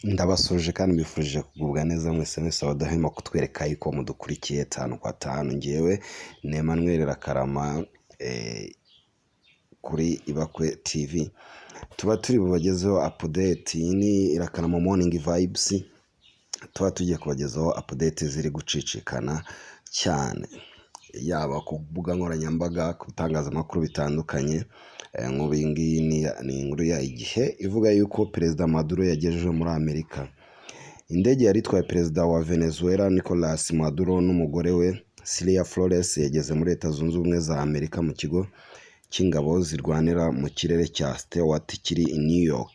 Ndabasuje kandi mbifurije kugubwa neza mwese abadahwema kutwereka yuko mudukurikiye 5x5. Ngewe ni Emmanuel Rakarama kuri Ibakwe TV. Tuba turi bubagezeho update. Iyi ni Rakarama Morning Vibes. Tuba tugiye kubagezaho update ziri gucicikana cyane, yaba ku mbuga nkoranyambaga, ku bitangazamakuru bitandukanye. Nk'ubu iyi ngiyi ni inkuru ya Igihe ivuga yuko Perezida Maduro yagejeje muri Amerika. Indege yari itwaye Perezida wa Venezuela Nicolas Maduro n'umugore we Cilia Flores yageze muri Leta Zunze Ubumwe za Amerika mu kigo cy'ingabo zirwanira mu kirere cya Stewart kiri i New York.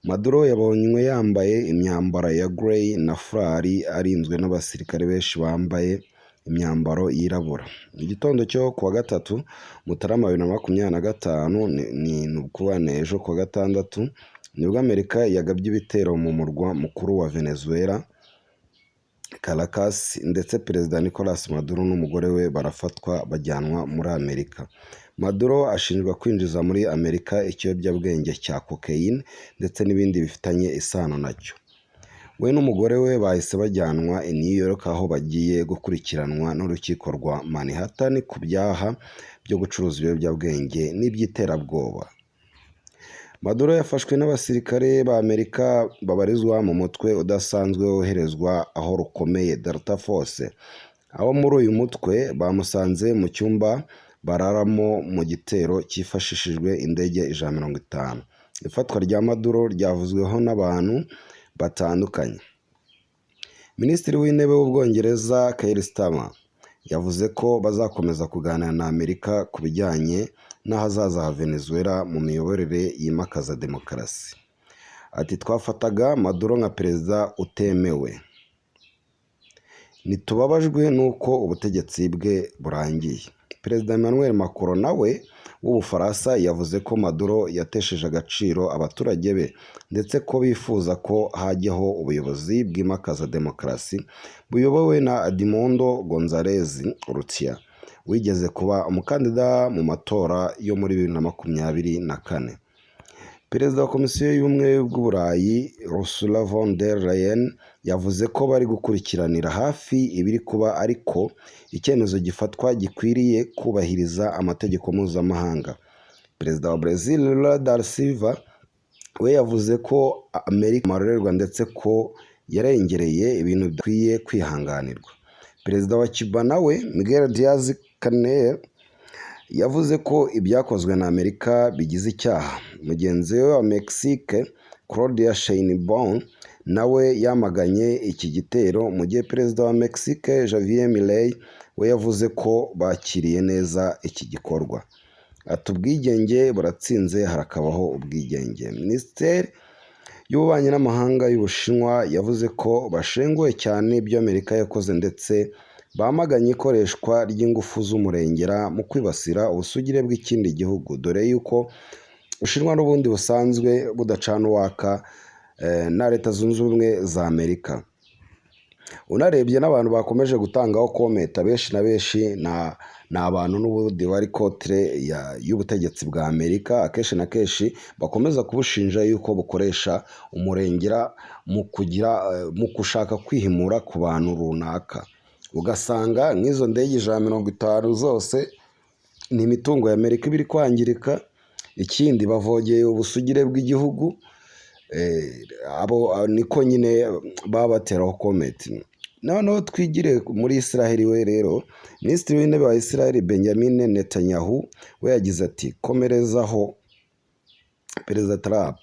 Maduro yabonywe yambaye imyambaro ya grey na flari arinzwe n'abasirikare benshi bambaye imyambaro yirabura. Mu gitondo cyo kuwa gatatu Mutarama 2025 ni ukuba ejo kuwa gatandatu nibwo Amerika yagabye ibitero mu murwa mukuru wa Venezuela Caracas, ndetse Perezida Nicolas Maduro n'umugore we barafatwa bajyanwa muri Amerika. Maduro ashinjwa kwinjiza muri Amerika ikiyobyabwenge cya cocaine ndetse n'ibindi bifitanye isano nacyo. We n'umugore we bahise bajyanwa i New York, aho bagiye gukurikiranwa n'urukiko rwa Manhattan ku byaha byo gucuruza ibiyobyabwenge n'iby'iterabwoba. Maduro yafashwe n'abasirikare ba Amerika babarizwa mu mutwe udasanzwe woherezwa aho rukomeye Delta Force. Abo muri uyu mutwe bamusanze mu cyumba bararamo mu gitero cyifashishijwe indege 150. Ifatwa rya Maduro ryavuzweho n'abantu batandukanye. Minisitiri w'intebe w'Ubwongereza Keir Starmer yavuze ko bazakomeza kuganira na Amerika ku bijyanye n'ahazaza ha Venezuela mu miyoborere yimakaza demokarasi. Ati twafataga Maduro nka perezida utemewe. Nitubabajwe n'uko ubutegetsi bwe burangiye. Perezida Emmanuel Macron nawe w'Ubufaransa yavuze ko Maduro yatesheje agaciro abaturage be, ndetse ko bifuza ko hajyaho ubuyobozi bwimakaza demokarasi buyobowe na Edmundo González Urrutia wigeze kuba umukandida mu matora yo muri 2024. Perezida wa Komisiyo y'Ubumwe bw'Uburayi Ursula von der Leyen yavuze ko bari gukurikiranira hafi ibiri kuba, ariko icyemezo gifatwa gikwiriye kubahiriza amategeko mpuzamahanga. Perezida wa Brazil Lula da Silva we yavuze ko Amerika marorerwa ndetse ko yarengereye ibintu bidakwiye kwihanganirwa. Perezida wa Cuba nawe Miguel Diaz-Canel yavuze ko ibyakozwe na Amerika bigize icyaha. Mugenzi we wa Mexique Claudia Sheinbaum nawe yamaganye iki gitero, mu gihe Perezida wa Mexique Javier Milei we yavuze ko bakiriye neza iki gikorwa. Ati ubwigenge buratsinze harakabaho ubwigenge. Minisiteri y'Ububanyi n'Amahanga y'Ubushinwa yavuze ko bashenguwe cyane ibyo Amerika yakoze, ndetse bamaganye ikoreshwa ry'ingufu z'umurengera mu kwibasira ubusugire bw'ikindi gihugu, dore yuko Ubushinwa n'ubundi busanzwe budacana uwaka na Leta Zunze Ubumwe za Amerika. Unarebye n'abantu bakomeje gutangaho kometa benshi na benshi ni abantu n'ubundi bari kotre y'ubutegetsi bwa Amerika. Akenshi na kenshi bakomeza kubushinja yuko bukoresha umurengera mu gushaka kwihimura ku bantu runaka. Ugasanga nk'izo ndege 150 zose ni imitungo ya Amerika ibiri kwangirika. Ikindi bavogeye ubusugire bw'igihugu. Abo niko nyine babateraho kometi. Noneho twigire muri Israel. We rero Minisitiri w'Intebe wa Israel Benjamin Netanyahu we yagize ati komerezaho Perezida Trump,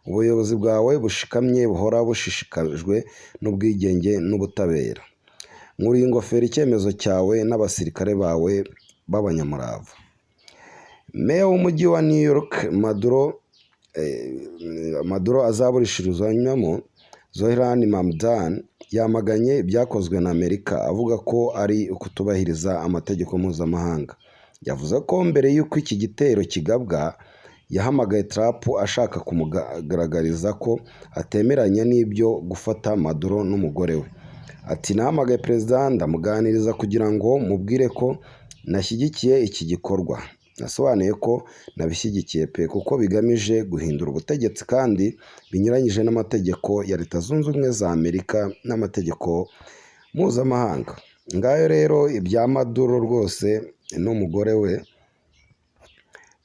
ubuyobozi bwawe bushikamye buhora bushishikajwe n'ubwigenge n'ubutabera. Nkuri ingofero icyemezo cyawe n'abasirikare bawe b'abanyamurava. Meya w'umujyi wa New York Maduro azaburishirizwamo Zohran Mamdan yamaganye ibyakozwe na Amerika, avuga ko ari ukutubahiriza amategeko mpuzamahanga. Yavuze ko mbere y'uko iki gitero kigabwa yahamagaye Trump ashaka kumugaragariza ko atemeranya n'ibyo gufata Maduro n'umugore we. Ati nahamagaye perezida ndamuganiriza kugira ngo mubwire ko nashyigikiye iki gikorwa. nasobanuye ko nabishyigikiye pe kuko bigamije guhindura ubutegetsi kandi binyuranyije n'amategeko ya Leta Zunze Ubumwe za Amerika n'amategeko mpuzamahanga. Ngayo rero ibya Maduro rwose n'umugore we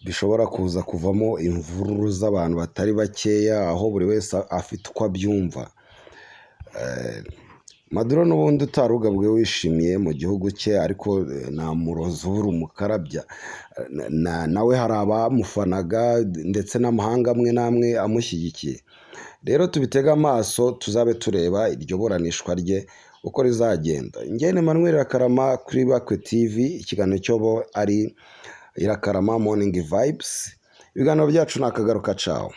bishobora kuza kuvamo imvururu z'abantu batari bakeya, aho buri wese afite uko abyumva. Maduro n'ubundi utarugabwe wishimiye mu gihugu cye, ariko nta murozi ubura umukarabya. Nawe hari abamufanaga ndetse n'amahanga amwe n'amwe amushyigikiye. Rero tubitega amaso tuzabe tureba iryo buranishwa rye uko rizagenda. Njye ni Emmanuel Irakarama kuri Ibakwe TV, ikiganiro cyobo ari Irakarama Morning Vibes. Ibiganiro byacu ni akagaruka cawo.